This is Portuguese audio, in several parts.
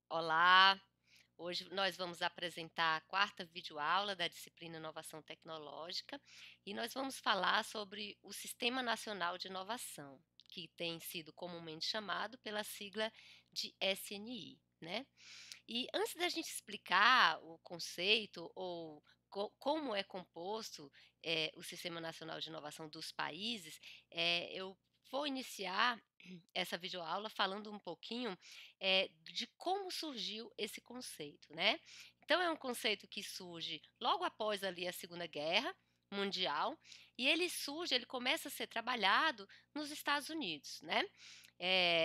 Olá, hoje nós vamos apresentar a quarta videoaula da disciplina Inovação Tecnológica e nós vamos falar sobre o Sistema Nacional de Inovação, que tem sido comumente chamado pela sigla de SNI, né? E antes da gente explicar o conceito ou como é composto o Sistema Nacional de Inovação dos países, eu vou iniciar essa videoaula falando um pouquinho de como surgiu esse conceito, né? Então é um conceito que surge logo após ali a Segunda Guerra Mundial e ele começa a ser trabalhado nos Estados Unidos, né?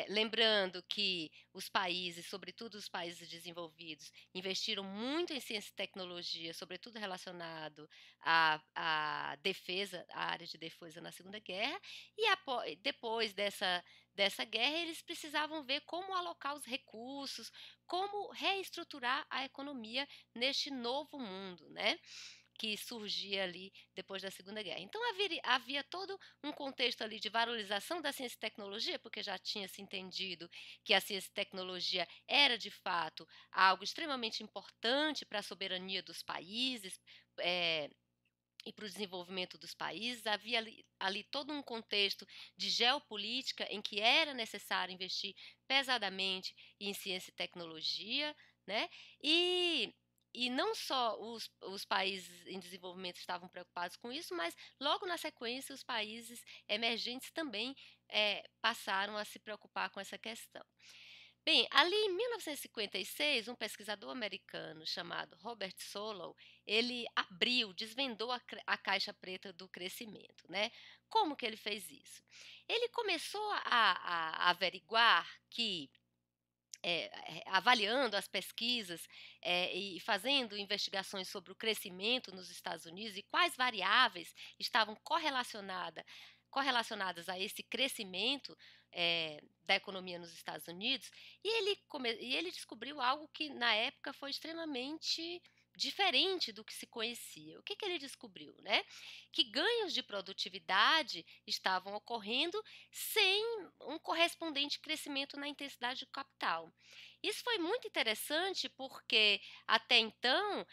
Lembrando que os países, sobretudo os países desenvolvidos, investiram muito em ciência e tecnologia, sobretudo relacionado à defesa, à área de defesa na Segunda Guerra, e depois dessa guerra, eles precisavam ver como alocar os recursos, como reestruturar a economia neste novo mundo, né? Que surgia ali depois da Segunda Guerra. Então havia todo um contexto ali de valorização da ciência e tecnologia, porque já tinha se entendido que a ciência e tecnologia era de fato algo extremamente importante para a soberania dos países, eh, e para o desenvolvimento dos países. Havia ali todo um contexto de geopolítica em que era necessário investir pesadamente em ciência e tecnologia, né? E, e não só os países em desenvolvimento estavam preocupados com isso, mas logo na sequência os países emergentes também passaram a se preocupar com essa questão. Bem, ali em 1956, um pesquisador americano chamado Robert Solow, ele desvendou a caixa preta do crescimento, né? Como que ele fez isso? Ele começou a averiguar que avaliando as pesquisas e fazendo investigações sobre o crescimento nos Estados Unidos e quais variáveis estavam correlacionadas a esse crescimento da economia nos Estados Unidos, e ele descobriu algo que na época foi extremamente diferente do que se conhecia. O que, que ele descobriu, né? Que ganhos de produtividade estavam ocorrendo sem um correspondente crescimento na intensidade do capital. Isso foi muito interessante porque, até então,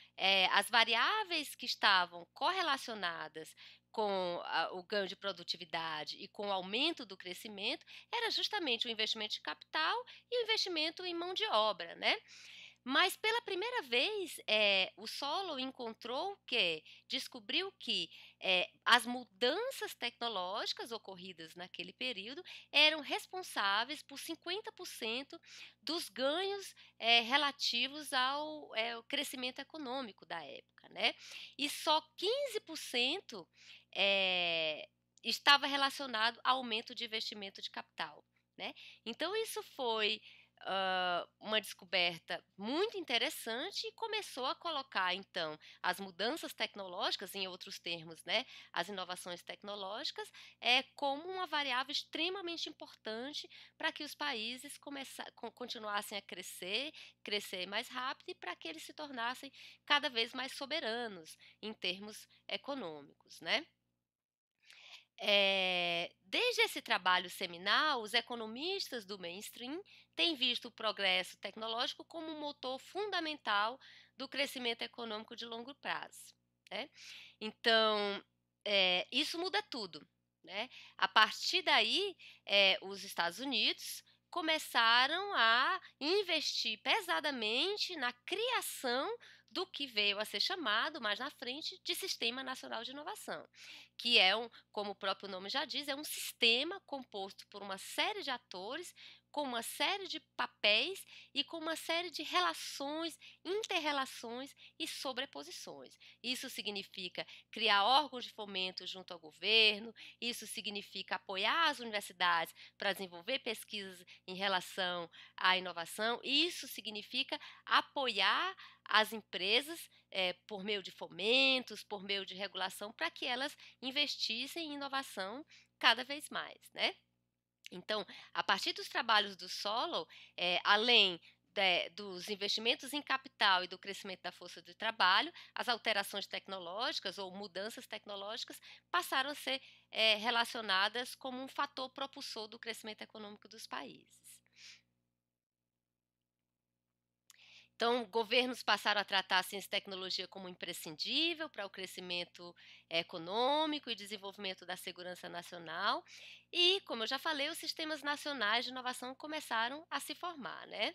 as variáveis que estavam correlacionadas com o ganho de produtividade e com o aumento do crescimento era justamente o investimento de capital e o investimento em mão de obra, né? Mas pela primeira vez, o Solow descobriu que as mudanças tecnológicas ocorridas naquele período eram responsáveis por 50% dos ganhos relativos ao crescimento econômico da época, né? E só 15% estava relacionado ao aumento de investimento de capital, né? Então isso foi uma descoberta muito interessante e começou a colocar, então, as mudanças tecnológicas, em outros termos, né, as inovações tecnológicas, como uma variável extremamente importante para que os países continuassem a crescer mais rápido e para que eles se tornassem cada vez mais soberanos em termos econômicos, né? Desde esse trabalho seminal, os economistas do mainstream têm visto o progresso tecnológico como um motor fundamental do crescimento econômico de longo prazo, né? Então, isso muda tudo, né? A partir daí, os Estados Unidos começaram a investir pesadamente na criação do que veio a ser chamado mais na frente de Sistema Nacional de Inovação, que como o próprio nome já diz, é um sistema composto por uma série de atores, com uma série de papéis e com uma série de relações, interrelações e sobreposições. Isso significa criar órgãos de fomento junto ao governo, isso significa apoiar as universidades para desenvolver pesquisas em relação à inovação, isso significa apoiar as empresas por meio de fomentos, por meio de regulação, para que elas investissem em inovação cada vez mais, né? Então, a partir dos trabalhos do Solow, além dos investimentos em capital e do crescimento da força de trabalho, as alterações tecnológicas ou mudanças tecnológicas passaram a ser relacionadas como um fator propulsor do crescimento econômico dos países. Então, governos passaram a tratar a ciência e tecnologia como imprescindível para o crescimento econômico e desenvolvimento da segurança nacional. E, como eu já falei, os sistemas nacionais de inovação começaram a se formar, né?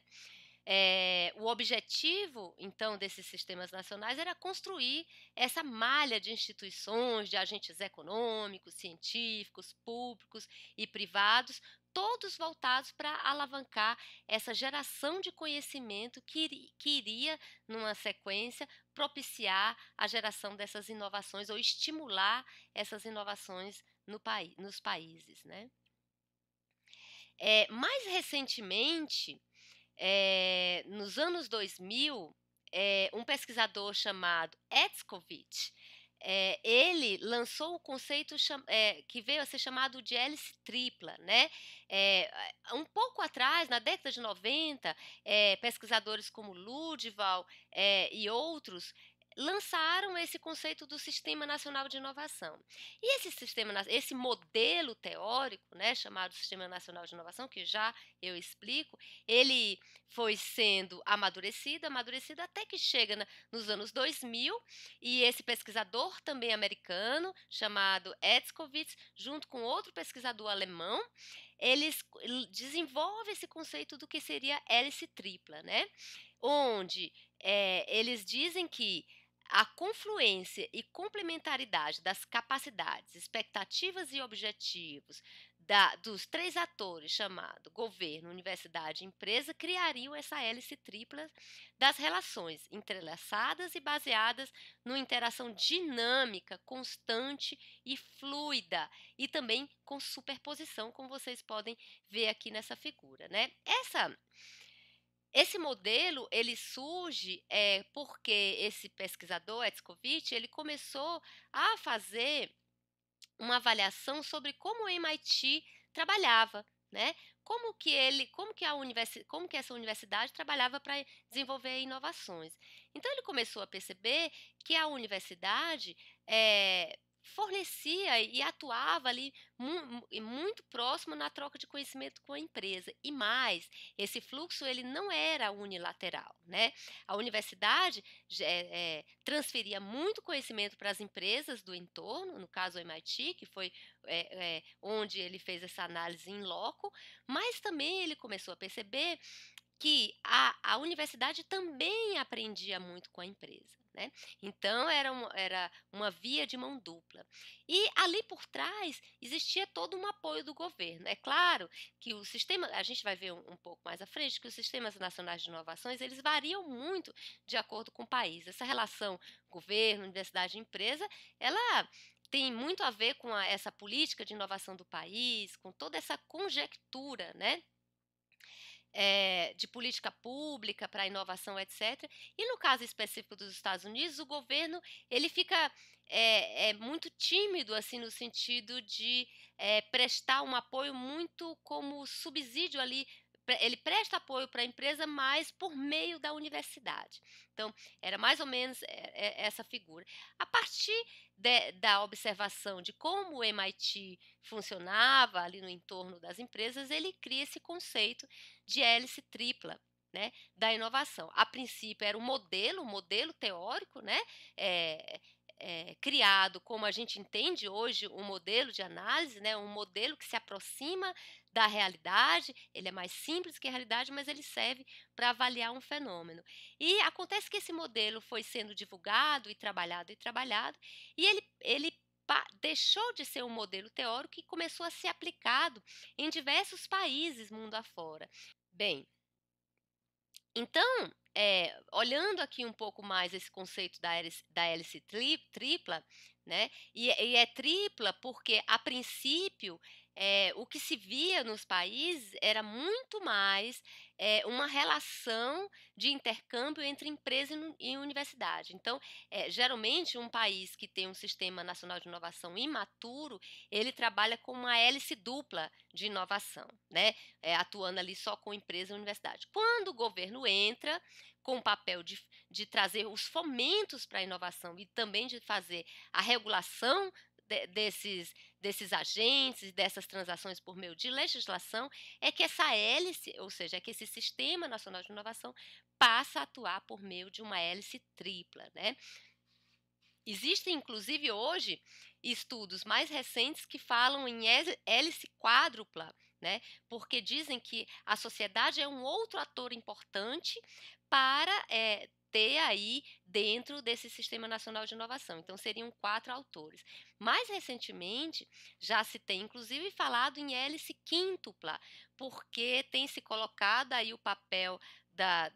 O objetivo, então, desses sistemas nacionais era construir essa malha de instituições, de agentes econômicos, científicos, públicos e privados, todos voltados para alavancar essa geração de conhecimento que iria, numa sequência, propiciar a geração dessas inovações ou estimular essas inovações nos países, né? Mais recentemente, nos anos 2000, um pesquisador chamado Etzkovich, ele lançou o conceito que veio a ser chamado de hélice tripla, né? Um pouco atrás, na década de 90, pesquisadores como Ludeval e outros lançaram esse conceito do Sistema Nacional de Inovação. E esse modelo teórico, né, chamado Sistema Nacional de Inovação, que já eu explico, ele foi sendo amadurecido, amadurecido até que chega nos anos 2000, e esse pesquisador também americano, chamado Etzkovitz, junto com outro pesquisador alemão, eles desenvolvem esse conceito do que seria hélice tripla, né? Onde eles dizem que a confluência e complementaridade das capacidades, expectativas e objetivos dos três atores, chamado governo, universidade e empresa, criariam essa hélice tripla das relações entrelaçadas e baseadas numa interação dinâmica, constante e fluida, e também com superposição, como vocês podem ver aqui nessa figura, né? Esse modelo ele surge porque esse pesquisador Etzkovich ele começou a fazer uma avaliação sobre como o MIT trabalhava, né? Como que essa universidade trabalhava para desenvolver inovações. Então ele começou a perceber que a universidade fornecia e atuava ali muito próximo na troca de conhecimento com a empresa. E mais, esse fluxo ele não era unilateral, né? A universidade transferia muito conhecimento para as empresas do entorno, no caso o MIT, que foi onde ele fez essa análise em loco, mas também ele começou a perceber que a universidade também aprendia muito com a empresa, né? Então era uma via de mão dupla. E ali por trás existia todo um apoio do governo. É claro que o sistema, a gente vai ver um pouco mais à frente, que os sistemas nacionais de inovações eles variam muito de acordo com o país. Essa relação governo, universidade e empresa, ela tem muito a ver com essa política de inovação do país, com toda essa conjectura, né? De política pública para inovação, etc. E no caso específico dos Estados Unidos, o governo ele fica muito tímido assim no sentido de prestar um apoio muito como subsídio ali. Ele presta apoio para a empresa, mas por meio da universidade. Então, era mais ou menos essa figura. A partir da observação de como o MIT funcionava ali no entorno das empresas, ele cria esse conceito de hélice tripla, né, da inovação. A princípio era um modelo teórico, né, criado como a gente entende hoje um modelo de análise, né, um modelo que se aproxima da realidade, ele é mais simples que a realidade, mas ele serve para avaliar um fenômeno. E acontece que esse modelo foi sendo divulgado e trabalhado, e ele deixou de ser um modelo teórico e começou a ser aplicado em diversos países mundo afora. Bem, então, olhando aqui um pouco mais esse conceito da hélice tripla, né? E é tripla porque, a princípio, o que se via nos países era muito mais uma relação de intercâmbio entre empresa e universidade. Então, geralmente, um país que tem um sistema nacional de inovação imaturo, ele trabalha com uma hélice dupla de inovação, né? Atuando ali só com empresa e universidade. Quando o governo entra com o papel de trazer os fomentos para a inovação e também de fazer a regulação desses agentes, dessas transações por meio de legislação, é que essa hélice, ou seja, é que esse Sistema Nacional de Inovação passa a atuar por meio de uma hélice tripla, né. Existem, inclusive, hoje, estudos mais recentes que falam em hélice quádrupla, né, porque dizem que a sociedade é um outro ator importante para, ter aí dentro desse Sistema Nacional de Inovação, então seriam 4 autores. Mais recentemente, já se tem inclusive falado em hélice quíntupla, porque tem se colocado aí o papel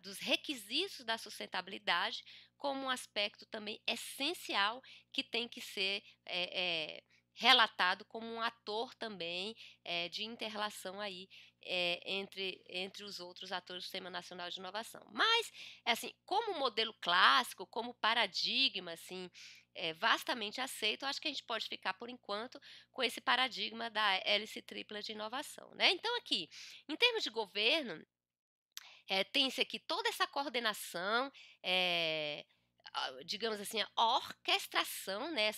dos requisitos da sustentabilidade como um aspecto também essencial que tem que ser relatado como um ator também de inter-relação aí entre os outros atores do Sistema Nacional de Inovação. Mas, assim, como modelo clássico, como paradigma, assim, vastamente aceito, acho que a gente pode ficar por enquanto com esse paradigma da hélice tripla de inovação, né? Então, aqui, em termos de governo, tem-se aqui toda essa coordenação, eh, digamos assim, a orquestração, né,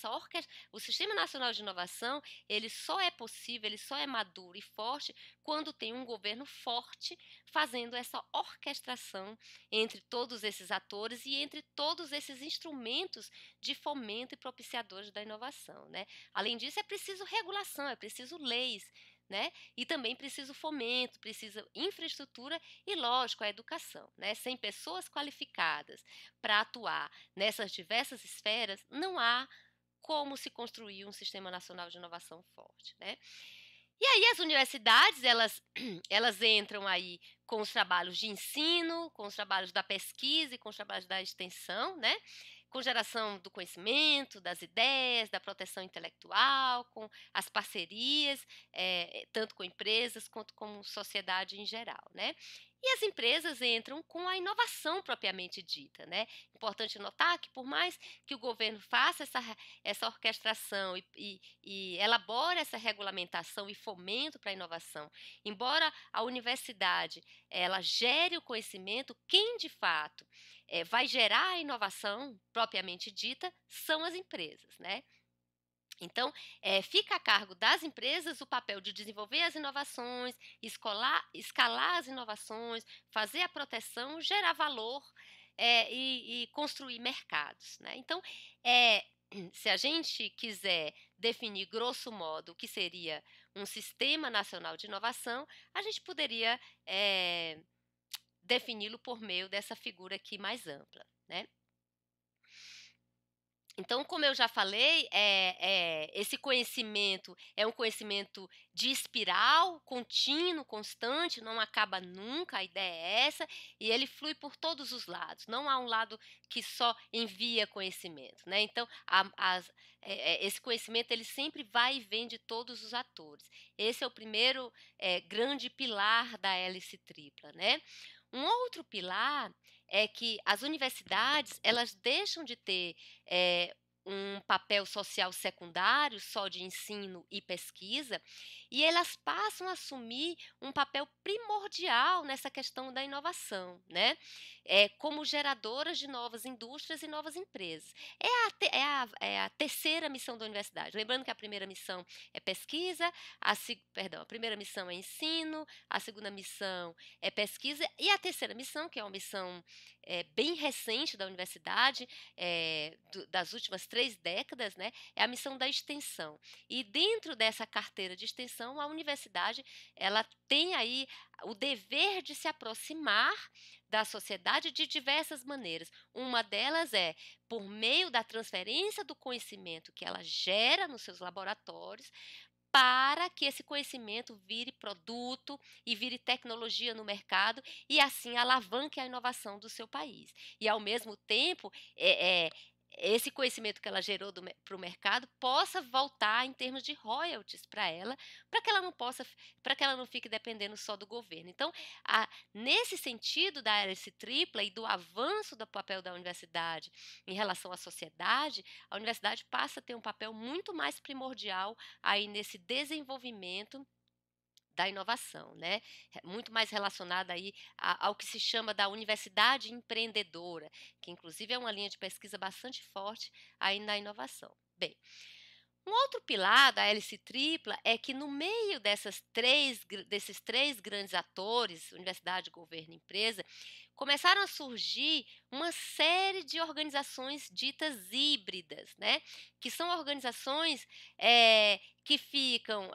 o Sistema Nacional de Inovação, ele só é possível, ele só é maduro e forte quando tem um governo forte fazendo essa orquestração entre todos esses atores e entre todos esses instrumentos de fomento e propiciadores da inovação, né. Além disso, é preciso regulação, é preciso leis, né, e também preciso fomento, precisa infraestrutura e, lógico, a educação, né. Sem pessoas qualificadas para atuar nessas diversas esferas, não há como se construir um Sistema Nacional de Inovação forte, né. E aí as universidades, elas entram aí com os trabalhos de ensino, com os trabalhos da pesquisa e com os trabalhos da extensão, né, com geração do conhecimento, das ideias, da proteção intelectual, com as parcerias, tanto com empresas quanto com sociedade em geral, né. E as empresas entram com a inovação propriamente dita, né. Importante notar que por mais que o governo faça essa orquestração e elabore essa regulamentação e fomento para a inovação, embora a universidade ela gere o conhecimento, quem de fato, vai gerar a inovação propriamente dita são as empresas, né. Então, fica a cargo das empresas o papel de desenvolver as inovações, escalar as inovações, fazer a proteção, gerar valor, e construir mercados, né. Então, eh, se a gente quiser definir grosso modo o que seria um Sistema Nacional de Inovação, a gente poderia, defini-lo por meio dessa figura aqui mais ampla, né. Então, como eu já falei, esse conhecimento é um conhecimento de espiral, contínuo, constante, não acaba nunca, a ideia é essa, e ele flui por todos os lados, não há um lado que só envia conhecimento, né. Então, esse conhecimento ele sempre vai e vem de todos os atores. Esse é o primeiro, grande pilar da hélice tripla, né. Um outro pilar é que as universidades, elas deixam de ter, um papel social secundário, só de ensino e pesquisa, e elas passam a assumir um papel primordial nessa questão da inovação, né, como geradoras de novas indústrias e novas empresas. É a terceira missão da universidade, lembrando que a primeira missão é pesquisa, a primeira missão é ensino, a segunda missão é pesquisa, e a terceira missão, que é uma missão, bem recente da universidade, das últimas 3 décadas, né, é a missão da extensão. E dentro dessa carteira de extensão, a universidade ela tem aí o dever de se aproximar da sociedade de diversas maneiras. Uma delas é por meio da transferência do conhecimento que ela gera nos seus laboratórios, para que esse conhecimento vire produto e vire tecnologia no mercado e assim alavanque a inovação do seu país. E ao mesmo tempo, esse conhecimento que ela gerou para o mercado possa voltar em termos de royalties para ela, para que ela não fique dependendo só do governo. Então, nesse sentido da hélice tripla e do avanço do papel da universidade em relação à sociedade, a universidade passa a ter um papel muito mais primordial aí nesse desenvolvimento da inovação, né, muito mais relacionada aí ao que se chama da universidade empreendedora, que inclusive é uma linha de pesquisa bastante forte aí na inovação. Bem, Um outro pilar da hélice tripla é que no meio desses 3 grandes atores, universidade, governo e empresa, começaram a surgir uma série de organizações ditas híbridas, né, que são organizações, que ficam,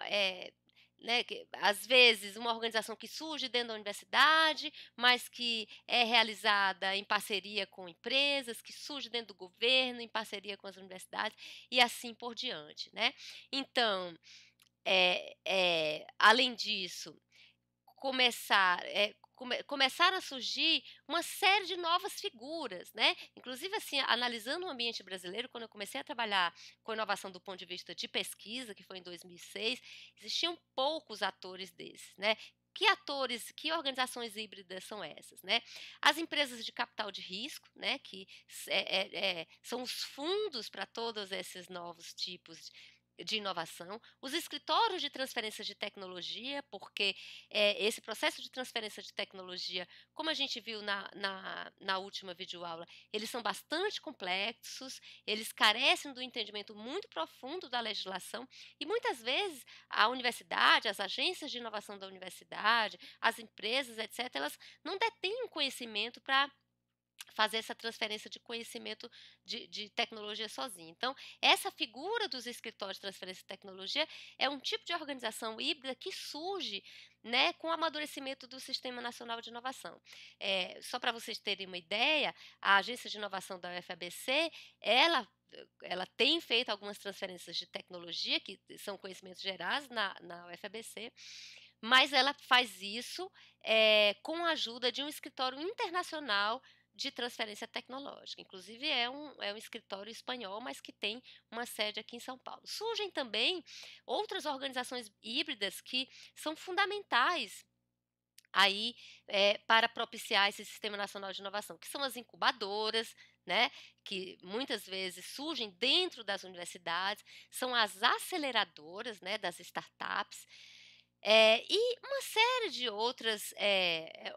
né, que às vezes uma organização que surge dentro da universidade, mas que é realizada em parceria com empresas, que surge dentro do governo em parceria com as universidades e assim por diante, né. Então, além disso, começaram a surgir uma série de novas figuras, né, inclusive, assim, analisando o ambiente brasileiro, quando eu comecei a trabalhar com inovação do ponto de vista de pesquisa, que foi em 2006, existiam poucos atores desses, né. Que organizações híbridas são essas, né? As empresas de capital de risco, né, que são os fundos para todos esses novos tipos de inovação, os escritórios de transferência de tecnologia, porque esse processo de transferência de tecnologia, como a gente viu na última videoaula, eles são bastante complexos, eles carecem do entendimento muito profundo da legislação e muitas vezes a universidade, as agências de inovação da universidade, as empresas, etc., elas não detêm o conhecimento para fazer essa transferência de conhecimento de tecnologia sozinho. Então, essa figura dos escritórios de transferência de tecnologia é um tipo de organização híbrida que surge, né, com o amadurecimento do Sistema Nacional de Inovação. Só para vocês terem uma ideia, a Agência de Inovação da UFABC, ela tem feito algumas transferências de tecnologia, que são conhecimentos gerais na UFABC, mas ela faz isso com a ajuda de um escritório internacional de transferência tecnológica. Inclusive, é um escritório espanhol, mas que tem uma sede aqui em São Paulo. Surgem também outras organizações híbridas que são fundamentais aí para propiciar esse Sistema Nacional de Inovação, que são as incubadoras, né, que muitas vezes surgem dentro das universidades, são as aceleradoras, né, das startups, e uma série de outras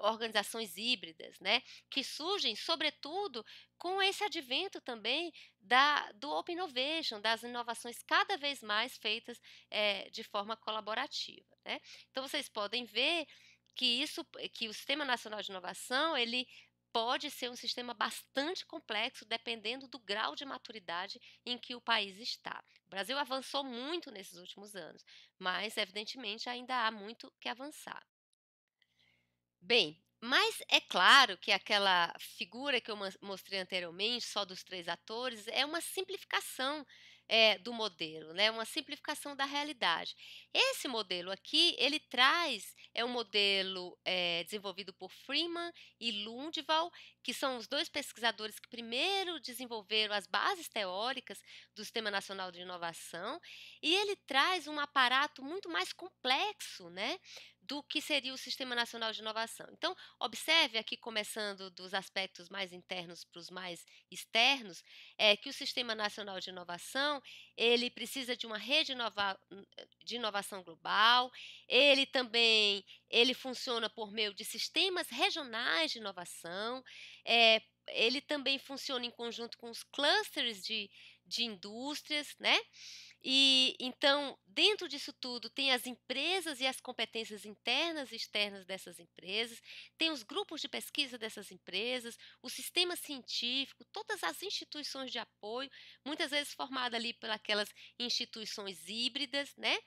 organizações híbridas, né, que surgem, sobretudo, com esse advento também do Open Innovation, das inovações cada vez mais feitas de forma colaborativa, né. Então vocês podem ver que o Sistema Nacional de Inovação, ele pode ser um sistema bastante complexo, dependendo do grau de maturidade em que o país está. O Brasil avançou muito nesses últimos anos, mas evidentemente ainda há muito que avançar. Bem, mas é claro que aquela figura que eu mostrei anteriormente, só dos 3 atores, é uma simplificação, do modelo, né, uma simplificação da realidade. Esse modelo aqui, ele traz um modelo, desenvolvido por Freeman e Lundvall, que são os 2 pesquisadores que primeiro desenvolveram as bases teóricas do Sistema Nacional de Inovação, e ele traz um aparato muito mais complexo, né, do que seria o Sistema Nacional de Inovação. Então, observe aqui, começando dos aspectos mais internos para os mais externos, que o Sistema Nacional de Inovação, ele precisa de uma rede de inovação global, ele funciona por meio de sistemas regionais de inovação, ele também funciona em conjunto com os clusters de indústrias, né? E então, dentro disso tudo, tem as empresas e as competências internas e externas dessas empresas, tem os grupos de pesquisa dessas empresas, o sistema científico, todas as instituições de apoio, muitas vezes formadas ali por aquelas instituições híbridas, né?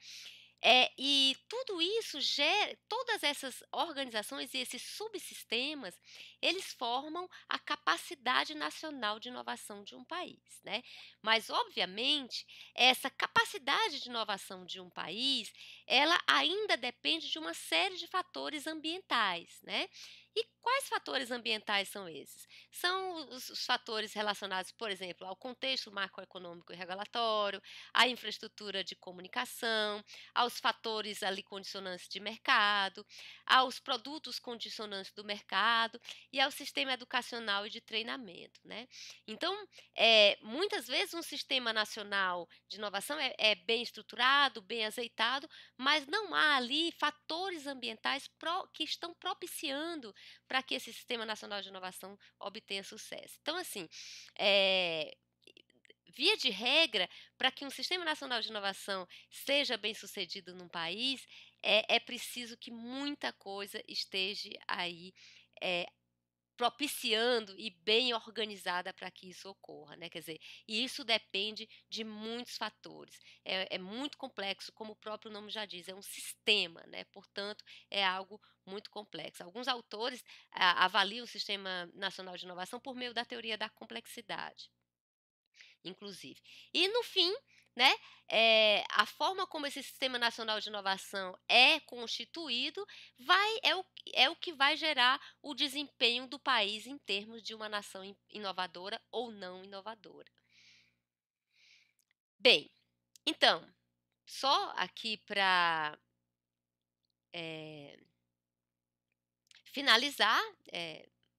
E tudo isso gera, todas essas organizações e esses subsistemas, eles formam a capacidade nacional de inovação de um país, né? Mas, obviamente, essa capacidade de inovação de um país, ela ainda depende de uma série de fatores ambientais, né? E quais fatores ambientais são esses? São os fatores relacionados, por exemplo, ao contexto macroeconômico e regulatório, à infraestrutura de comunicação, aos fatores ali condicionantes de mercado, aos produtos condicionantes do mercado e ao sistema educacional e de treinamento, né? Então, muitas vezes um sistema nacional de inovação é bem estruturado, bem azeitado, mas não há ali fatores ambientais que estão propiciando para que esse sistema nacional de inovação obtenha sucesso. Então, assim, eh, via de regra, para que um Sistema Nacional de Inovação seja bem-sucedido num país, é preciso que muita coisa esteja aí, eh, propiciando e bem organizada para que isso ocorra, né, quer dizer, e isso depende de muitos fatores. É muito complexo, como o próprio nome já diz, é um sistema, né, portanto, é algo muito complexo. Alguns autores avaliam o Sistema Nacional de Inovação por meio da teoria da complexidade, inclusive. E no fim, né, a forma como esse Sistema Nacional de Inovação é constituído é o que vai gerar o desempenho do país em termos de uma nação inovadora ou não inovadora. Bem, então, só aqui para finalizar,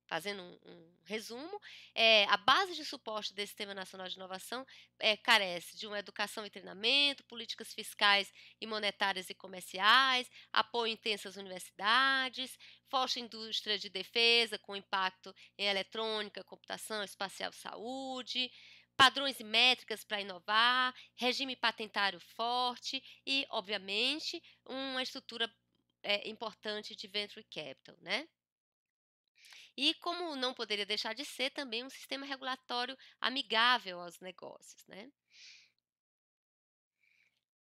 fazendo um resumo, a base de suporte desse Sistema Nacional de Inovação, carece de uma educação e treinamento, políticas fiscais e monetárias e comerciais, apoio intenso às universidades, forte indústria de defesa com impacto em eletrônica, computação, espacial, saúde, padrões e métricas para inovar, regime patentário forte e, obviamente, uma estrutura importante de venture capital, né? E como não poderia deixar de ser também um sistema regulatório amigável aos negócios, né?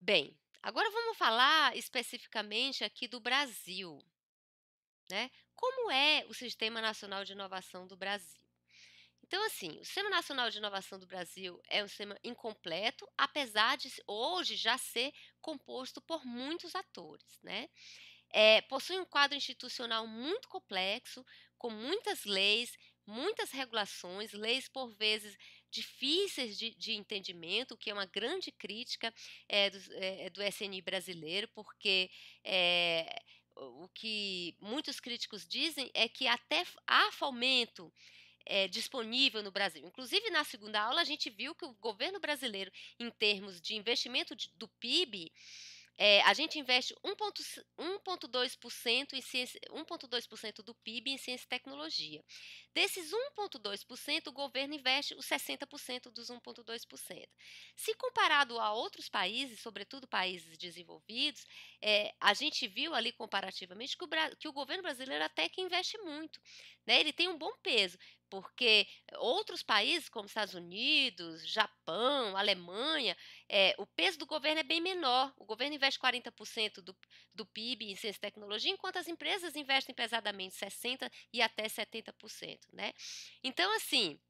Bem, agora vamos falar especificamente aqui do Brasil, né? Como é o Sistema Nacional de Inovação do Brasil? Então, assim, o Sistema Nacional de Inovação do Brasil é um sistema incompleto, apesar de hoje já ser composto por muitos atores, né? Possui um quadro institucional muito complexo, com muitas leis, muitas regulações, leis por vezes difíceis de entendimento, o que é uma grande crítica do SNI brasileiro, porque o que muitos críticos dizem é que até há fomento disponível no Brasil. Inclusive, na segunda aula, a gente viu que o governo brasileiro, em termos de investimento do PIB, a gente investe 1,2% em ciência, 1,2% do PIB em ciência e tecnologia. Desses 1,2%, o governo investe os 60% dos 1,2%. Se comparado a outros países, sobretudo países desenvolvidos, a gente viu ali comparativamente que o governo brasileiro até que investe muito, né? Ele tem um bom peso, porque outros países, como Estados Unidos, Japão, Alemanha, o peso do governo é bem menor. O governo investe 40% do PIB em ciência e tecnologia, enquanto as empresas investem pesadamente 60% e até 70%, né? Então, assim,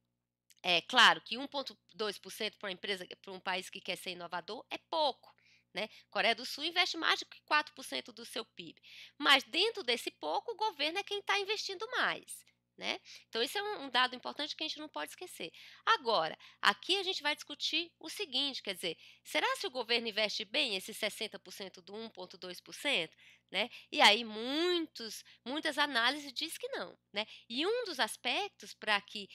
é claro que 1,2% para uma empresa, para um país que quer ser inovador, é pouco. Né? Coreia do Sul investe mais do que 4% do seu PIB. Mas dentro desse pouco, o governo é quem está investindo mais. Né? Então, esse é um dado importante que a gente não pode esquecer. Agora, aqui a gente vai discutir o seguinte: quer dizer, será se o governo investe bem esses 60% do 1,2%? Né? E aí, muitas análises diz que não. Né? E um dos aspectos para que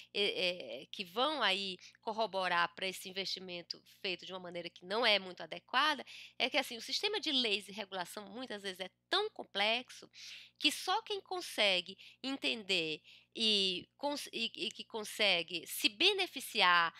vão aí corroborar para esse investimento feito de uma maneira que não é muito adequada é que assim o sistema de leis e regulação muitas vezes é tão complexo que só quem consegue entender e que consegue se beneficiar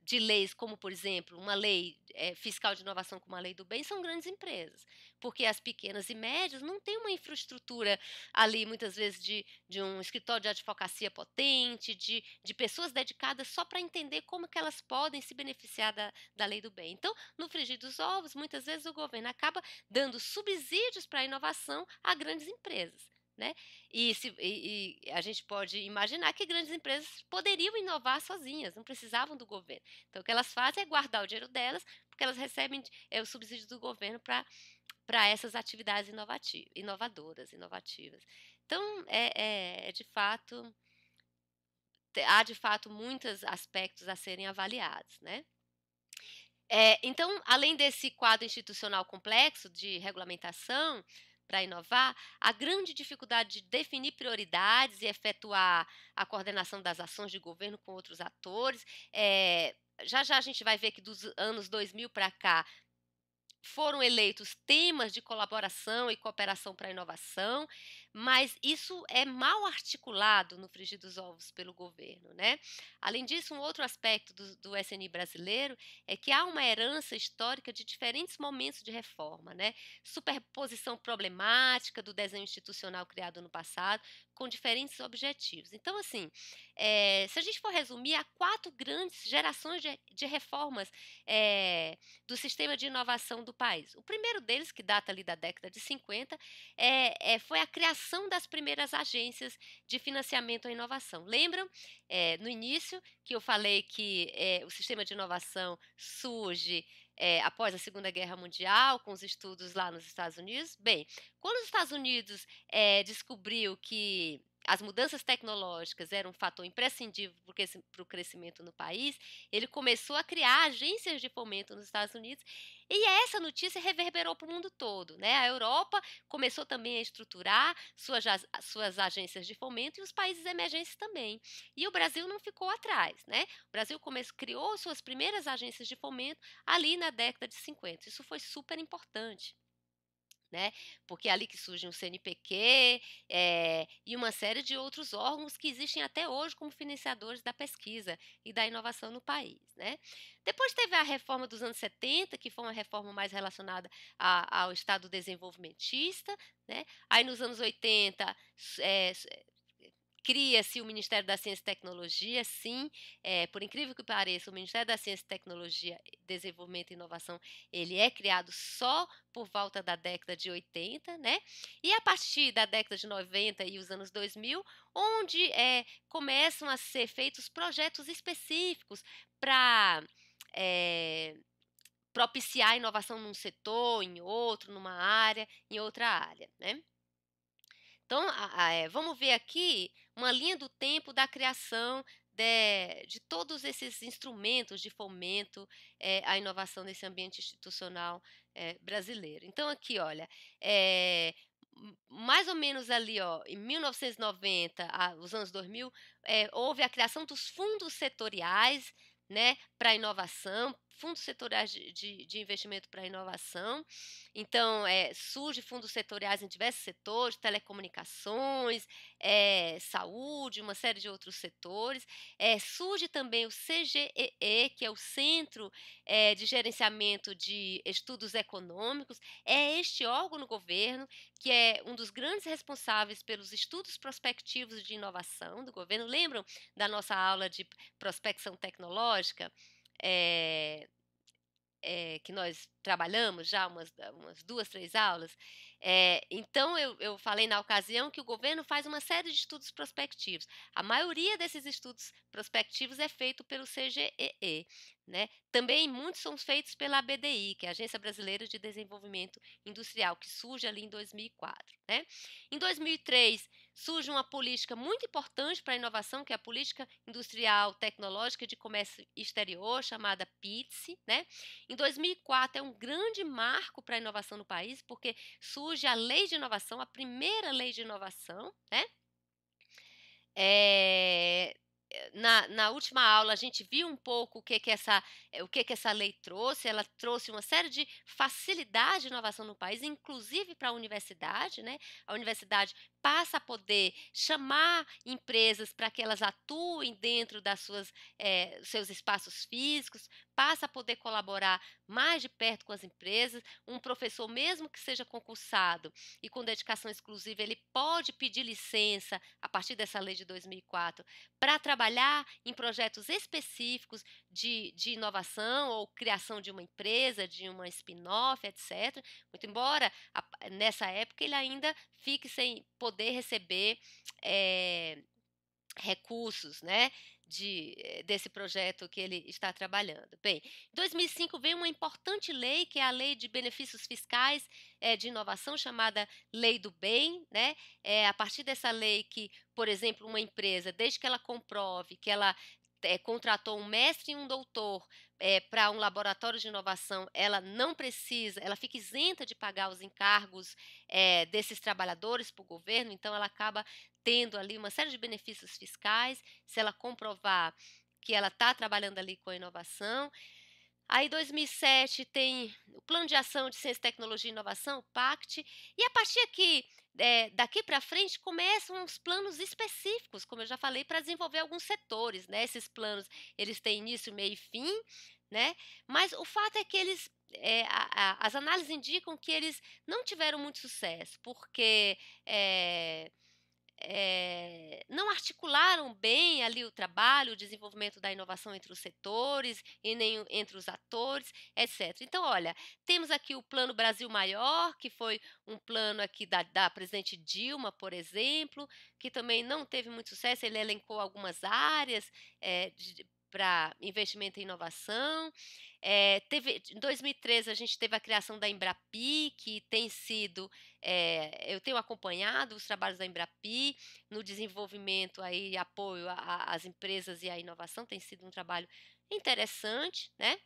de leis como, por exemplo, uma lei fiscal de inovação como a lei do bem, são grandes empresas, porque as pequenas e médias não têm uma infraestrutura ali, muitas vezes, de um escritório de advocacia potente, de pessoas dedicadas só para entender como que elas podem se beneficiar da lei do bem. Então, no frigir dos ovos, muitas vezes o governo acaba dando subsídios para a inovação a grandes empresas. Né? E a gente pode imaginar que grandes empresas poderiam inovar sozinhas, não precisavam do governo. Então, o que elas fazem é guardar o dinheiro delas, porque elas recebem o subsídio do governo para essas atividades inovadoras, inovativas. Então, de fato, há de fato muitos aspectos a serem avaliados, né? Então, além desse quadro institucional complexo de regulamentação para inovar, a grande dificuldade de definir prioridades e efetuar a coordenação das ações de governo com outros atores. Já já a gente vai ver que dos anos 2000 para cá foram eleitos temas de colaboração e cooperação para a inovação, mas isso é mal articulado no frigir dos ovos pelo governo, né. Além disso, um outro aspecto do SNI brasileiro é que há uma herança histórica de diferentes momentos de reforma, né, superposição problemática do desenho institucional criado no passado, com diferentes objetivos. Então, assim, se a gente for resumir, há 4 grandes gerações de reformas, do sistema de inovação do país. O primeiro deles, que data ali da década de 50, foi a criação das primeiras agências de financiamento à inovação. Lembram, no início, que eu falei que, o sistema de inovação surge, após a Segunda Guerra Mundial, com os estudos lá nos Estados Unidos? Bem, quando os Estados Unidos, descobriu que as mudanças tecnológicas eram um fator imprescindível para o crescimento no país, ele começou a criar agências de fomento nos Estados Unidos, e essa notícia reverberou para o mundo todo, né. A Europa começou também a estruturar suas agências de fomento, e os países emergentes também. E o Brasil não ficou atrás, né. O Brasil criou suas primeiras agências de fomento ali na década de 50. Isso foi super importante, né, porque é ali que surge o CNPq, e uma série de outros órgãos que existem até hoje como financiadores da pesquisa e da inovação no país, né. Depois teve a reforma dos anos 70, que foi uma reforma mais relacionada ao Estado desenvolvimentista, né. Aí nos anos 80, cria-se o Ministério da Ciência e Tecnologia, sim, por incrível que pareça, o Ministério da Ciência e Tecnologia, Desenvolvimento e Inovação, ele é criado só por volta da década de 80, né, e a partir da década de 90 e os anos 2000, onde, começam a ser feitos projetos específicos para propiciar a inovação num setor, em outro, numa área, em outra área, né. Então, vamos ver aqui uma linha do tempo da criação de todos esses instrumentos de fomento, à inovação nesse ambiente institucional, brasileiro. Então aqui olha, mais ou menos ali ó, em 1990 os anos 2000, houve a criação dos fundos setoriais, né, para inovação, fundos setoriais de investimento para inovação. Então, surge fundos setoriais em diversos setores, telecomunicações, saúde, uma série de outros setores. Surge também o CGEE, que é o Centro, de Gerenciamento de Estudos Econômicos. É este órgão no governo que é um dos grandes responsáveis pelos estudos prospectivos de inovação do governo. Lembram da nossa aula de prospecção tecnológica? Eh que nós trabalhamos já umas 2, 3 aulas, então eu falei na ocasião que o governo faz uma série de estudos prospectivos. A maioria desses estudos prospectivos é feito pelo CGEE, né. Também muitos são feitos pela ABDI, que é a Agência Brasileira de Desenvolvimento Industrial, que surge ali em 2004, né. Em 2003 surge uma política muito importante para a inovação, que é a Política Industrial Tecnológica de Comércio Exterior, chamada PITSE, né. Em 2004 é um grande marco para a inovação no país, porque surge a lei de inovação, a primeira lei de inovação, né. Eh, na última aula a gente viu um pouco o que que essa lei trouxe. Ela trouxe uma série de facilidade de inovação no país, inclusive para a universidade, né. A universidade passa a poder chamar empresas para que elas atuem dentro das seus espaços físicos, passa a poder colaborar mais de perto com as empresas. Um professor, mesmo que seja concursado e com dedicação exclusiva, ele pode pedir licença a partir dessa lei de 2004 para trabalhar em projetos específicos de inovação ou criação de uma empresa, de uma spin-off, etc. Muito embora nessa época ele ainda fique sem poder receber eh, recursos, né, desse projeto que ele está trabalhando. Bem, em 2005 veio uma importante lei, que é a Lei de Benefícios Fiscais, de Inovação, chamada Lei do Bem, né. É a partir dessa lei que, por exemplo, uma empresa, desde que ela comprove que ela contratou um mestre e um doutor, para um laboratório de inovação, ela não precisa, ela fica isenta de pagar os encargos, desses trabalhadores para o governo. Então ela acaba tendo ali uma série de benefícios fiscais, se ela comprovar que ela está trabalhando ali com a inovação. Aí 2007 tem o Plano de Ação de Ciência, Tecnologia e Inovação, o PACT, e a partir aqui daqui para frente começam os planos específicos, como eu já falei, para desenvolver alguns setores, né. Esses planos, eles têm início, meio e fim, né, mas o fato é que eles, as análises indicam que eles não tiveram muito sucesso, porque, eh não articularam bem ali o trabalho, o desenvolvimento da inovação entre os setores e nem entre os atores, etc. Então, olha, temos aqui o Plano Brasil Maior, que foi um plano aqui da presidente Dilma, por exemplo, que também não teve muito sucesso, ele elencou algumas áreas para investimento em inovação. Em 2013 a gente teve a criação da Embrapi, que tem sido, eu tenho acompanhado os trabalhos da Embrapi no desenvolvimento aí e apoio às empresas e à inovação, tem sido um trabalho interessante, né.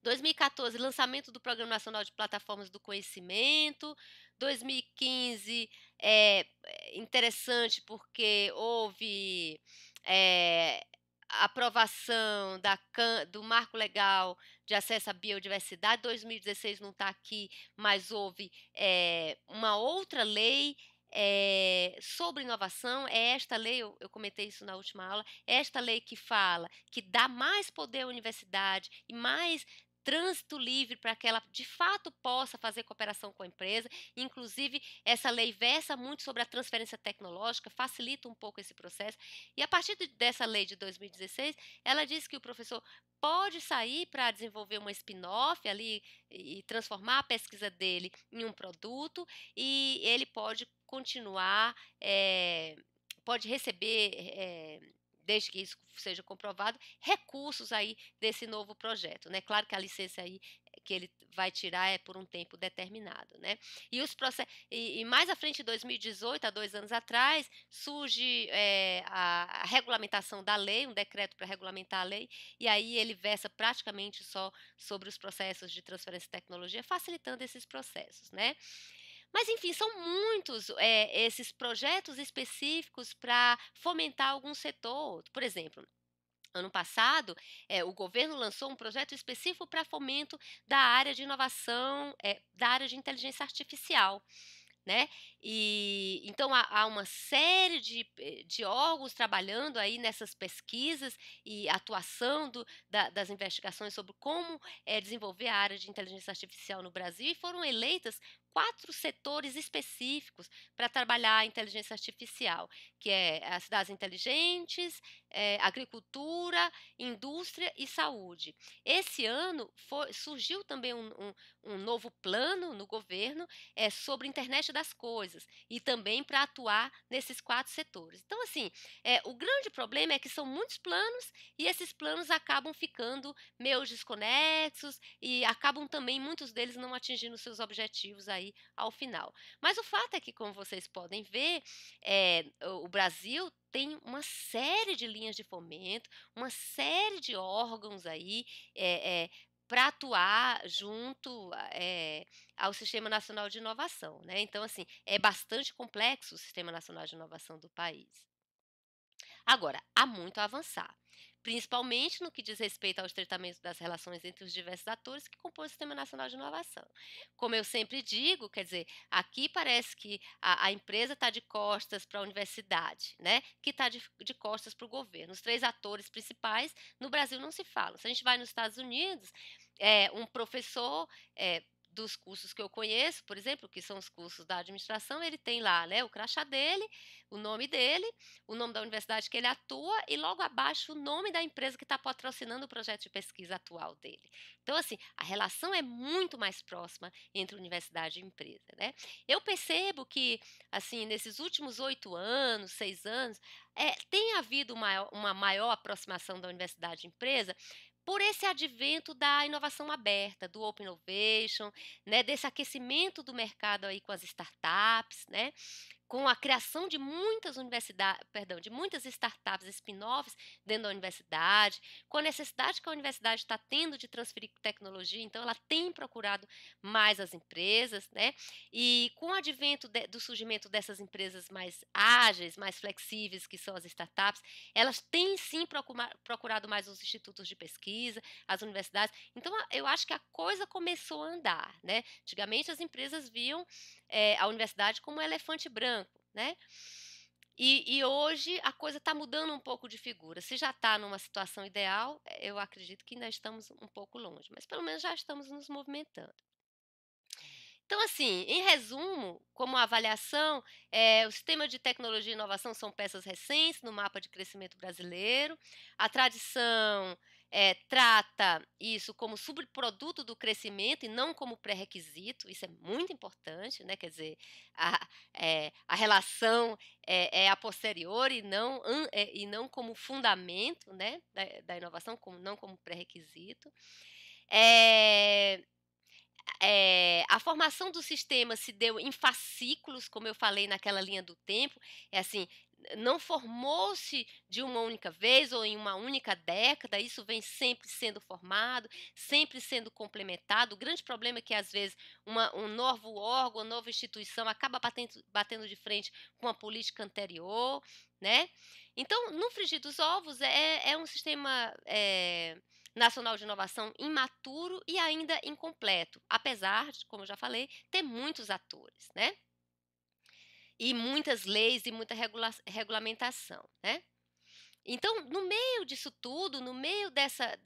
2014, lançamento do Programa Nacional de Plataformas do Conhecimento. 2015, interessante porque houve, eh, aprovação do marco legal de acesso à biodiversidade. 2016 não está aqui, mas houve, uma outra lei, sobre inovação. É esta lei, eu comentei isso na última aula, é esta lei que fala que dá mais poder à universidade e mais trânsito livre para que ela de fato possa fazer cooperação com a empresa. Inclusive, essa lei versa muito sobre a transferência tecnológica, facilita um pouco esse processo. E a partir dessa lei de 2016, ela diz que o professor pode sair para desenvolver uma spin-off ali e transformar a pesquisa dele em um produto, e ele pode continuar, pode receber, desde que isso seja comprovado, recursos aí desse novo projeto, né. Claro que a licença aí que ele vai tirar é por um tempo determinado, né. E mais à frente, em 2018, há 2 anos atrás, surge, a regulamentação da lei, um decreto para regulamentar a lei, e aí ele versa praticamente só sobre os processos de transferência de tecnologia, facilitando esses processos, né. Mas enfim, são muitos, esses projetos específicos para fomentar algum setor. Por exemplo, ano passado, o governo lançou um projeto específico para fomento da área de inovação, da área de inteligência artificial, né. E então há uma série de órgãos trabalhando aí nessas pesquisas e atuação das investigações sobre como, desenvolver a área de inteligência artificial no Brasil, e foram eleitas 4 setores específicos para trabalhar a inteligência artificial, que é as cidades inteligentes, agricultura, indústria e saúde. Esse ano surgiu também um novo plano no governo, sobre internet das coisas, e também para atuar nesses 4 setores. Então, assim, o grande problema é que são muitos planos e esses planos acabam ficando meio desconexos e acabam também muitos deles não atingindo seus objetivos aí ao final. Mas o fato é que, como vocês podem ver, o Brasil tem uma série de linhas de fomento, uma série de órgãos aí, para atuar junto, ao Sistema Nacional de Inovação, né. Então, assim, é bastante complexo o Sistema Nacional de Inovação do país. Agora, há muito a avançar, principalmente no que diz respeito ao estreitamento das relações entre os diversos atores que compõem o Sistema Nacional de Inovação. Como eu sempre digo, quer dizer, aqui parece que a empresa está de costas para a universidade, né, que está de costas para o governo. Os 3 atores principais no Brasil não se falam. Se a gente vai nos Estados Unidos, um professor, dos cursos que eu conheço, por exemplo, que são os cursos da administração, ele tem lá, né, o crachá dele, o nome dele, o nome da universidade que ele atua e logo abaixo o nome da empresa que está patrocinando o projeto de pesquisa atual dele. Então, assim, a relação é muito mais próxima entre universidade e empresa, né. Eu percebo que, assim, nesses últimos 8 anos, 6 anos, tem havido uma maior aproximação da universidade e empresa, por esse advento da inovação aberta, do Open Innovation, né, desse aquecimento do mercado aí com as startups, né, com a criação de muitas de muitas startups spin-offs dentro da universidade, com a necessidade que a universidade está tendo de transferir tecnologia, então ela tem procurado mais as empresas, né, e com o advento do surgimento dessas empresas mais ágeis, mais flexíveis, que são as startups, elas têm sim procurado mais os institutos de pesquisa, as universidades. Então eu acho que a coisa começou a andar, né. Antigamente as empresas viam, a universidade como um elefante branco, né. E hoje a coisa está mudando um pouco de figura. Se já está numa situação ideal, eu acredito que ainda estamos um pouco longe, mas pelo menos já estamos nos movimentando. Então, assim, em resumo, como avaliação, o sistema de tecnologia e inovação são peças recentes no mapa de crescimento brasileiro. A tradição trata isso como subproduto do crescimento e não como pré-requisito. Isso é muito importante, né? Quer dizer, a relação é a posteriori e não como fundamento, né, da inovação, não como pré-requisito. Eh, a formação do sistema se deu em fascículos, como eu falei naquela linha do tempo, é assim, não formou-se de uma única vez ou em uma única década, isso vem sempre sendo formado, sempre sendo complementado. O grande problema é que, às vezes, um novo órgão, uma nova instituição acaba batendo de frente com a política anterior, né? Então, no frigir dos ovos, é um sistema nacional de inovação imaturo e ainda incompleto, apesar de, como eu já falei, ter muitos atores, né? E muitas leis e muita regulamentação, né? Então, no meio disso tudo, no meio dessa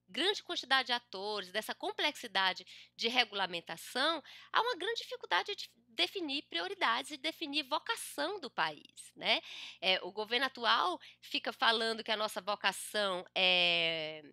grande quantidade de atores, dessa complexidade de regulamentação, há uma grande dificuldade de definir prioridades e definir vocação do país, né? O governo atual fica falando que a nossa vocação é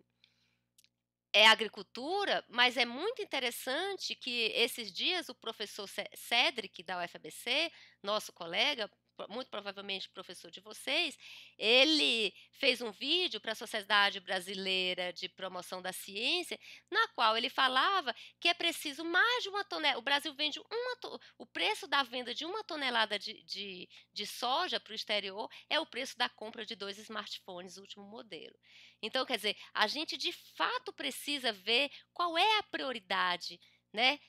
agricultura, mas é muito interessante que esses dias o professor Cedric da UFABC, nosso colega, muito provavelmente professor de vocês, ele fez um vídeo para a Sociedade Brasileira de Promoção da Ciência, na qual ele falava que é preciso mais de uma tonelada. O Brasil vende o preço da venda de uma tonelada de soja para o exterior é o preço da compra de 2 smartphones último modelo. Então, quer dizer, a gente de fato precisa ver qual é a prioridade, né,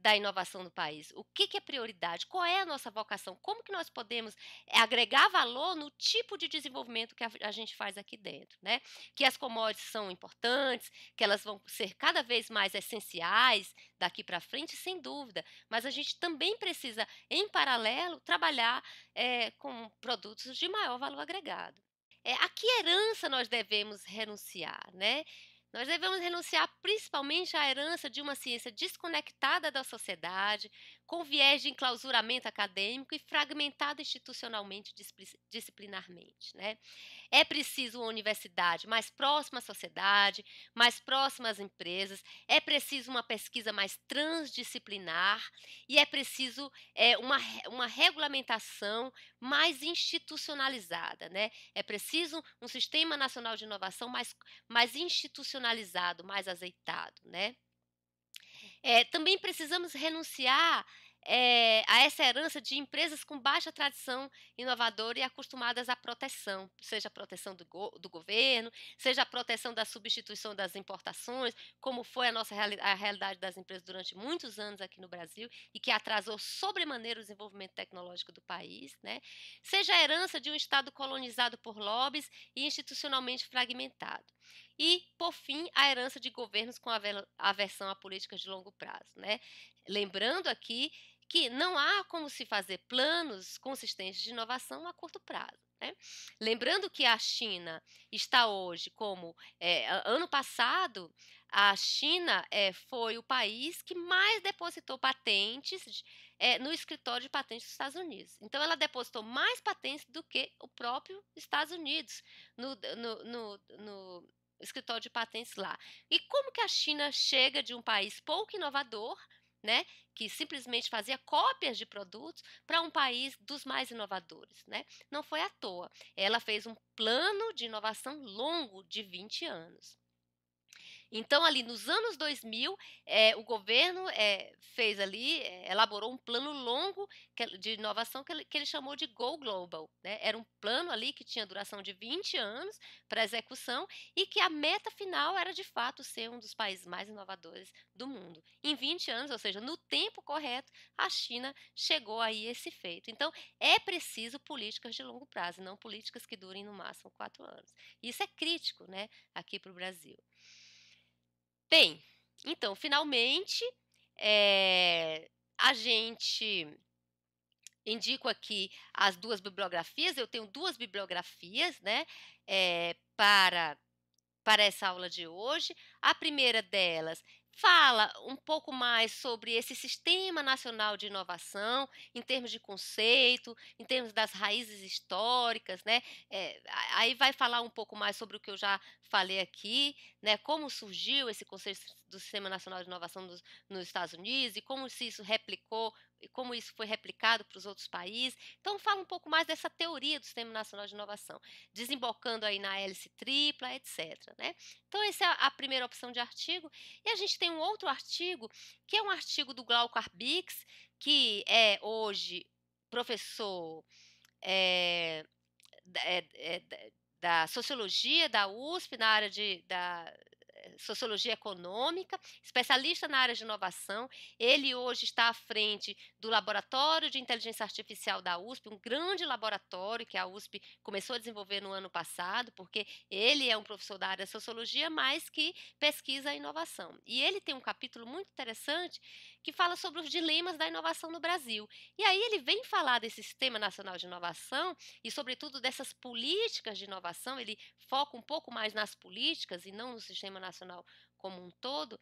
da inovação no país. O que é prioridade? Qual é a nossa vocação? Como que nós podemos agregar valor no tipo de desenvolvimento que a gente faz aqui dentro, né? Que as commodities são importantes, que elas vão ser cada vez mais essenciais daqui para frente, sem dúvida. Mas a gente também precisa, em paralelo, trabalhar com produtos de maior valor agregado. A que herança nós devemos renunciar, né? Nós devemos renunciar principalmente à herança de uma ciência desconectada da sociedade, com viés de enclausuramento acadêmico e fragmentada institucionalmente, disciplinarmente, né? É preciso uma universidade mais próxima à sociedade, mais próxima às empresas, é preciso uma pesquisa mais transdisciplinar e é preciso uma regulamentação mais institucionalizada, né? É preciso um sistema nacional de inovação mais institucionalizado, mais azeitado, né? Também precisamos renunciar a essa herança de empresas com baixa tradição inovadora e acostumadas à proteção, seja a proteção do governo, seja a proteção da substituição das importações, como foi a realidade das empresas durante muitos anos aqui no Brasil e que atrasou sobremaneira o desenvolvimento tecnológico do país, né? Seja a herança de um Estado colonizado por lobbies e institucionalmente fragmentado. E, por fim, a herança de governos com aversão a políticas de longo prazo, né? Lembrando aqui que não há como se fazer planos consistentes de inovação a curto prazo, né? Lembrando que a China está hoje como ano passado a China foi o país que mais depositou patentes no escritório de patentes dos Estados Unidos. Então, ela depositou mais patentes do que o próprio Estados Unidos no escritório de patentes lá. E como que a China chega de um país pouco inovador, né, que simplesmente fazia cópias de produtos, para um país dos mais inovadores, né? Não foi à toa. Ela fez um plano de inovação longo de 20 anos. Então, ali nos anos 2000, o governo fez ali, elaborou um plano longo de inovação que ele chamou de Go Global, né? Era um plano ali que tinha duração de 20 anos para execução e que a meta final era de fato ser um dos países mais inovadores do mundo. Em 20 anos, ou seja, no tempo correto, a China chegou aí a esse feito. Então, é preciso políticas de longo prazo, não políticas que durem no máximo 4 anos. Isso é crítico, né, aqui para o Brasil. Bem, então, finalmente, a gente indico aqui as 2 bibliografias, eu tenho 2 bibliografias, né, para essa aula de hoje. A primeira delas fala um pouco mais sobre esse Sistema Nacional de Inovação, em termos de conceito, em termos das raízes históricas, né, aí vai falar um pouco mais sobre o que eu já falei aqui, né, como surgiu esse conceito do Sistema Nacional de Inovação nos Estados Unidos e como se isso replicou e como isso foi replicado para os outros países. Então fala um pouco mais dessa teoria do Sistema Nacional de Inovação, desembocando aí na hélice tripla, etc, né. Então essa é a primeira opção de artigo. E a gente tem um outro artigo, que é um artigo do Glauco Arbix, que é hoje professor, eh, da da sociologia da USP, na área da sociologia econômica, especialista na área de inovação. Ele hoje está à frente do Laboratório de Inteligência Artificial da USP, um grande laboratório que a USP começou a desenvolver no ano passado, porque ele é um professor da área de sociologia, mas que pesquisa a inovação. E ele tem um capítulo muito interessante que fala sobre os dilemas da inovação no Brasil. E aí ele vem falar desse Sistema Nacional de Inovação e, sobretudo, dessas políticas de inovação. Ele foca um pouco mais nas políticas e não no Sistema Nacional como um todo,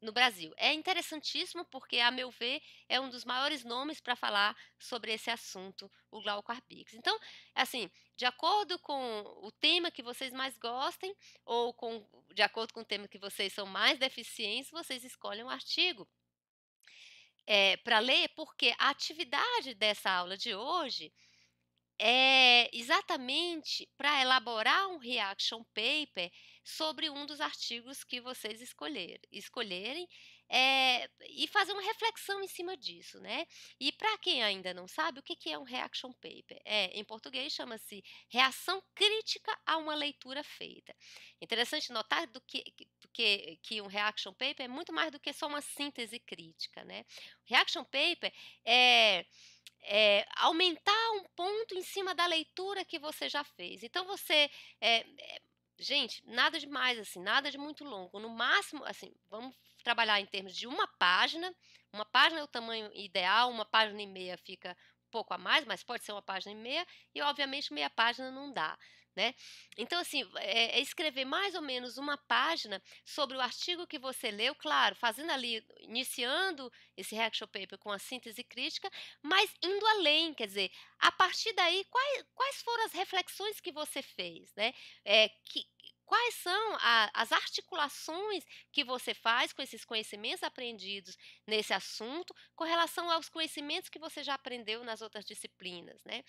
no Brasil. É interessantíssimo porque, a meu ver, é um dos maiores nomes para falar sobre esse assunto, o Glauco Arbix. Então, assim, de acordo com o tema que vocês mais gostem ou de acordo com o tema que vocês são mais deficientes, vocês escolhem um artigo para ler, porque a atividade dessa aula de hoje é exatamente para elaborar um reaction paper sobre um dos artigos que vocês escolherem, e fazer uma reflexão em cima disso, né. E para quem ainda não sabe, o que que é um reaction paper? Em português chama-se reação crítica a uma leitura feita. Interessante notar que um reaction paper é muito mais do que só uma síntese crítica, né. Reaction paper é aumentar um ponto em cima da leitura que você já fez. Então você, gente, nada demais, assim, nada de muito longo. No máximo, assim, vamos trabalhar em termos de uma página é o tamanho ideal, uma página e meia fica um pouco a mais, mas pode ser uma página e meia, e obviamente meia página não dá, né. Então assim, é escrever mais ou menos uma página sobre o artigo que você leu, claro, fazendo ali iniciando esse reaction paper com a síntese crítica, mas indo além, quer dizer, a partir daí, quais foram as reflexões que você fez, né? Quais são as articulações que você faz com esses conhecimentos aprendidos nesse assunto, com relação aos conhecimentos que você já aprendeu nas outras disciplinas, né?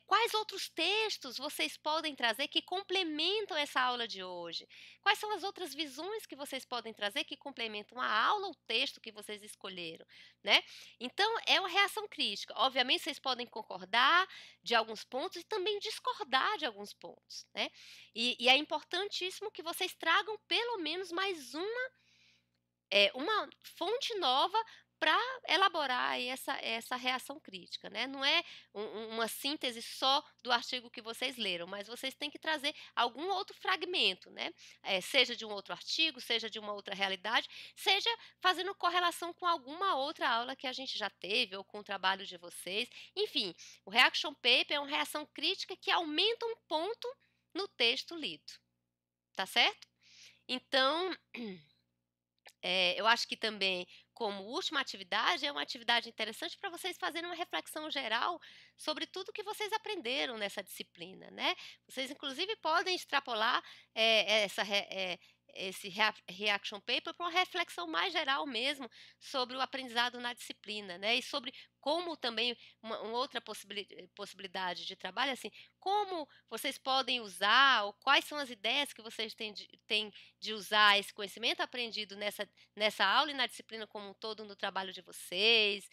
Quais outros textos vocês podem trazer que complementam essa aula de hoje? Quais são as outras visões que vocês podem trazer que complementam a aula ou o texto que vocês escolheram, né? Então, é uma reação crítica. Obviamente, vocês podem concordar de alguns pontos e também discordar de alguns pontos, né? E é importantíssimo que vocês tragam pelo menos mais uma fonte nova para elaborar aí essa reação crítica, né. Não é uma síntese só do artigo que vocês leram, mas vocês têm que trazer algum outro fragmento, né, seja de um outro artigo, seja de uma outra realidade, seja fazendo correlação com alguma outra aula que a gente já teve ou com o trabalho de vocês. Enfim, o reaction paper é uma reação crítica que aumenta um ponto no texto lido, tá certo? Então, eu acho que também, como última atividade, é uma atividade interessante para vocês fazerem uma reflexão geral sobre tudo que vocês aprenderam nessa disciplina, né. Vocês inclusive podem extrapolar, esse reaction paper para uma reflexão mais geral mesmo, sobre o aprendizado na disciplina, né, e sobre como também uma outra possibilidade de trabalho, assim, como vocês podem usar ou quais são as ideias que vocês têm de usar esse conhecimento aprendido nessa aula e na disciplina como um todo no trabalho de vocês,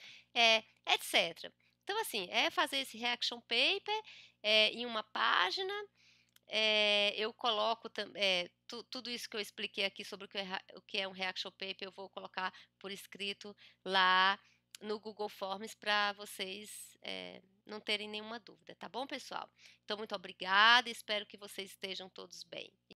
etc. Então, assim, é fazer esse reaction paper, em uma página, eu coloco tudo isso que eu expliquei aqui sobre o que é um reaction paper, eu vou colocar por escrito lá no Google Forms para vocês, não terem nenhuma dúvida, tá bom, pessoal? Então, muito obrigada, espero que vocês estejam todos bem.